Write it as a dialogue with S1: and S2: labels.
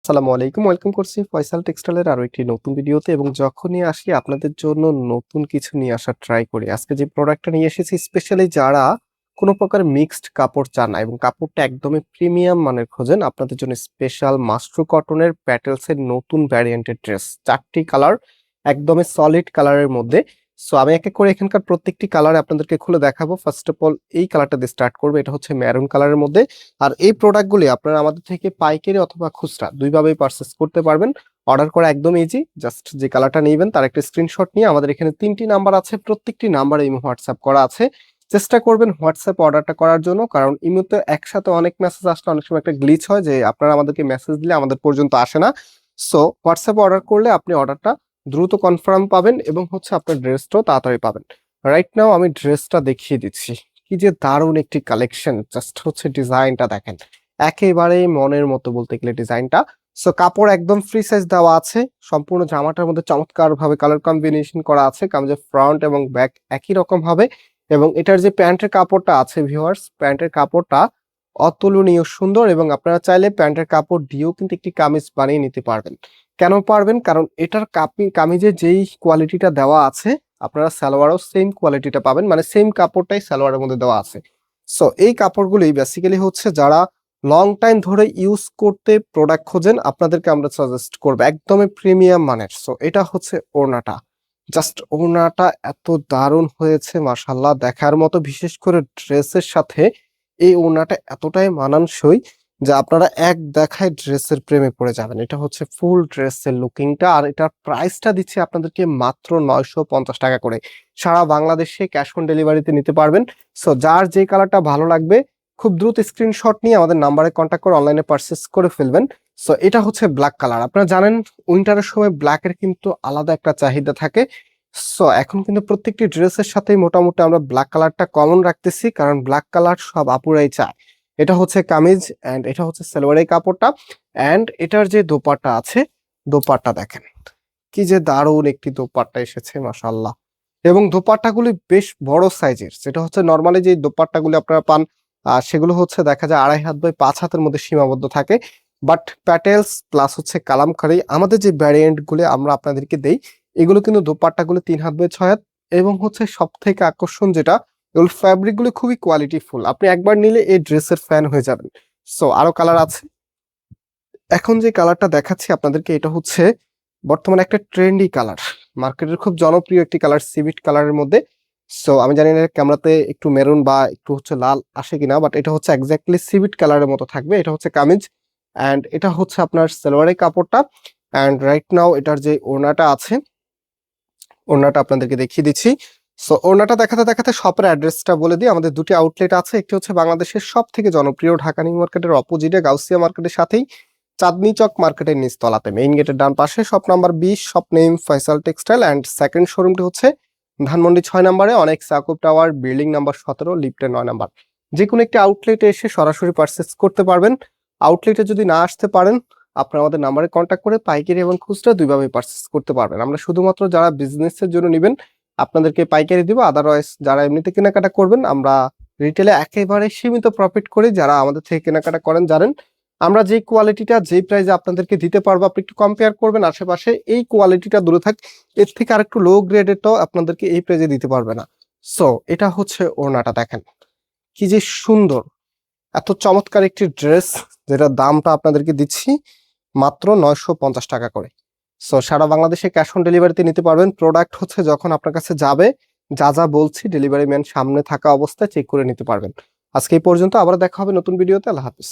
S1: আসসালামু আলাইকুম, ওয়েলকাম করছি ফয়সাল টেক্সটাইলের আরো একটি নতুন ভিডিওতে। এবং যখনই আসি আপনাদের জন্য নতুন কিছু নিয়ে আসার ট্রাই করি। আজকে যে প্রোডাক্টটা নিয়ে এসেছি স্পেশালি যারা কোনো প্রকার মিক্সড কাপড় চান না এবং কাপড়টা একদমই প্রিমিয়াম মানের খোঁজেন, আপনাদের জন্য স্পেশাল মাশরু কটনের প্যাটেলসের নতুন ভ্যারিয়েন্টের ড্রেস, 4টি কালার, একদমই সলিড কালারের মধ্যে। সো আমি এক এক করে এখানকার প্রত্যেকটি কালার আপনাদেরকে খুলে দেখাবো। ফার্স্ট অফ অল এই কালারটা দিয়ে স্টার্ট করবো, এটা হচ্ছে মেরুন কালারের মধ্যে। আর এই প্রোডাক্টগুলি আপনারা আমাদের থেকে পাইকারি অথবা খুচরা দুইভাবেই পারচেস করতে পারবেন। অর্ডার করা একদম ইজি, জাস্ট যে কালারটা নেবেন তার একটা স্ক্রিনশট নিয়ে আমাদের এখানে 3টি নাম্বার আছে, প্রত্যেকটি নাম্বারে ইমো হোয়াটসঅ্যাপ করা আছে। চেষ্টা করবেন হোয়াটসঅ্যাপ অর্ডারটা করার জন্য, কারণ ইমোতে একসাথে অনেক মেসেজ আসলে অনেক সময় একটা গ্লিচ হয় যে আপনারা আমাদেরকে মেসেজ দিলে আমাদের পর্যন্ত আসে না। সো হোয়াটসঅ্যাপ অর্ডার করলে আপনি অর্ডারটা দ্রুত কনফার্ম পাবেন এবং হচ্ছে আপনার ড্রেসটাও তাড়াতাড়ি পাবেন। রাইট নাও আমি ড্রেসটা দেখিয়ে দিচ্ছি। কি যে দারুণ একটি কালেকশন, জাস্ট হচ্ছে ডিজাইনটা দেখেন, একেবারে মনের মতো বলতে গেলে ডিজাইনটা। সো কাপড় একদম ফ্রি সাইজ দেওয়া আছে, সম্পূর্ণ জামাটার মধ্যে চমৎকার ভাবে কালার কম্বিনেশন করা আছে, কামিজের ফ্রন্ট এবং ব্যাক একই রকম হবে। এবং এটার যে প্যান্টের কাপড়টা আছে ভিউয়ার্স, প্যান্টের কাপড়টা অতুলনীয় সুন্দর, এবং আপনারা চাইলে প্যান্টের কাপড় দিয়েও কিন্তু একটি কামিজ বানিয়ে নিতে পারবেন। কেন পারবেন? কারণ এটার কামিজে যেই কোয়ালিটিটা দেওয়া আছে আপনারা সালোয়ারও সেম কোয়ালিটিটা পাবেন, মানে সেম কাপড়টাই সালোয়ারের মধ্যে দেওয়া আছে। সো এই কাপড়গুলি বেসিক্যালি হচ্ছে যারা লং টাইম ধরে ইউজ করতে প্রোডাক্ট খোঁজেন আপনাদেরকে আমরা সাজেস্ট করবো, একদমই প্রিমিয়াম মানের। সো এটা হচ্ছে ওড়নাটা, জাস্ট ওড়নাটা এত দারুণ হয়েছে মাশাআল্লাহ, দেখার মতো। বিশেষ করে ড্রেসের সাথে এই ওড়নাটা এতটাই মানানসই যে আপনারা এক দেখায় ড্রেসের প্রেমে পড়ে যাবেন। এটা হচ্ছে ফুল ড্রেসের লুকিংটা, আর এটার প্রাইসটা দিচ্ছে আপনাদেরকে মাত্র 950 টাকা করে। সারা বাংলাদেশে ক্যাশ অন ডেলিভারিতে নিতে পারবেন। সো যার যে কালারটা ভালো লাগবে খুব দ্রুত স্ক্রিনশট নিয়ে আমাদের নাম্বারে কন্ট্যাক্ট করে অনলাইনে পারচেস করে ফেলবেন। সো এটা হচ্ছে ব্ল্যাক কালার। আপনারা জানেন উইন্টারের সময় ব্ল্যাকের কিন্তু আলাদা একটা চাহিদা থাকে। সো এখন কিন্তু প্রত্যেকটি ড্রেসের সাথেই মোটামুটি আমরা ব্ল্যাক কালারটা কমন রাখতেছি, কারণ ব্ল্যাক কালার সব আপুরাই চায়। এটা হচ্ছে কামিজ এন্ড এটা হচ্ছে সালোয়ারের কাপড়টা। এন্ড এটার যে দোপাট্টা আছে, দোপাট্টা দেখেন কি যে দারুণ একটি দোপাট্টা এসেছে মাশাআল্লাহ। এবং দোপাট্টাগুলি বেশ বড় সাইজের, যেটা হচ্ছে নর্মালি যে দোপাট্টাগুলি আপনারা পান সেগুলো হচ্ছে দেখা যায় 2.5 হাত বাই 5 হাতের মধ্যে সীমাবদ্ধ থাকে। বাট প্যাটেলস প্লাস হচ্ছে কালামকারী আমাদের যে ভ্যারিয়েন্ট গুলো আমরা আপনাদেরকে দেই, এগুলো কিন্তু দোপাট্টাগুলো 3 হাত বাই 6 হাত। এবং হচ্ছে সব থেকে আকর্ষণ যেটা, এগুলো ফ্যাব্রিক গুলো খুবই কোয়ালিটিফুল, আপনি একবার নিলে এই ড্রেসের ফ্যান হয়ে যাবেন। সো আরো কালার আছে, এখন যে কালারটা দেখাচ্ছি আপনাদেরকে এটা হচ্ছে বর্তমানে একটা ট্রেন্ডি কালার, মার্কেটের খুব জনপ্রিয় একটি কালার, সিভিট কালারের মধ্যে। সো আমি জানি না ক্যামেরাতে একটু মেরুন বা একটু হচ্ছে লাল আসে কিনা, বাট এটা হচ্ছে এক্স্যাক্টলি সিভিট কালারের মতো থাকবে। এটা হচ্ছে কামিজ এন্ড এটা হচ্ছে আপনার সালোয়ারের কাপড়টা। এন্ড রাইট নাও এটার যে ওড়নাটা আছে, ওড়নাটা আপনাদেরকে দেখিয়ে দিচ্ছি। সো ওড়নাটা দেখাতে দেখাতে শপের অ্যাড্রেসটা বলে দিই। আমাদের দুটি আউটলেট আছে, একটি হচ্ছে বাংলাদেশের সব থেকে জনপ্রিয় ঢাকা নিউ মার্কেটের অপোজিটে গাউসিয়া মার্কেটের সাথেই চাঁদনি চক মার্কেটের নিচতলাতে মেইন গেটের ডান পাশে, shop number 20, shop name Faisal textile. And second শোরুমটি হচ্ছে ধানমন্ডি 6 নম্বরে অনেক সাকুব টাওয়ার, বিল্ডিং নাম্বার 17, লিফটে 9 নাম্বার। যে কোনো একটি আউটলেটে এসে সরাসরি পারচেস করতে পারবেন। আউটলেটে যদি না আসতে পারেন আপনারা আমাদের নাম্বারে কন্ট্যাক্ট করে পাইকারি এবং খুচরা দুইভাবে পারচেস করতে পারবেন। আমরা শুধুমাত্র যারা বিজনেসের জন্য নেবেন আপনাদেরকে পাইকারি দিব, আদারওয়াইজ যারা এমনিতে কেনাকাটা করবেন আমরা রিটেলে একেবারে সীমিত প্রফিট করি। যারা আমাদের থেকে কেনাকাটা করেন জানেন আমরা যে কোয়ালিটিটা যে প্রাইসে আপনাদেরকে দিতে পারবো, আপনি একটু কম্পেয়ার করবেন আশেপাশে, এই কোয়ালিটিটা দূরে থাক, এর থেকে আরেকটু লো গ্রেডেরটাও আপনাদেরকে এই প্রাইসে দিতে পারবে না। সো এটা হচ্ছে ওড়নাটা দেখেন কি যে সুন্দর, এত চমৎকার একটি ড্রেস, যেটার দামটা আপনাদেরকে দিচ্ছি মাত্র 950 টাকা করে। সো সারা বাংলাদেশে ক্যাশ অন ডেলিভারিতে নিতে পারবেন। প্রোডাক্ট হচ্ছে যখন আপনার কাছে যাবে যা যা বলছি ডেলিভারি ম্যান সামনে থাকা অবস্থায় চেক করে নিতে পারবেন। আজকে এই পর্যন্ত, আবার দেখা হবে নতুন ভিডিওতে। আল্লাহ হাফিজ।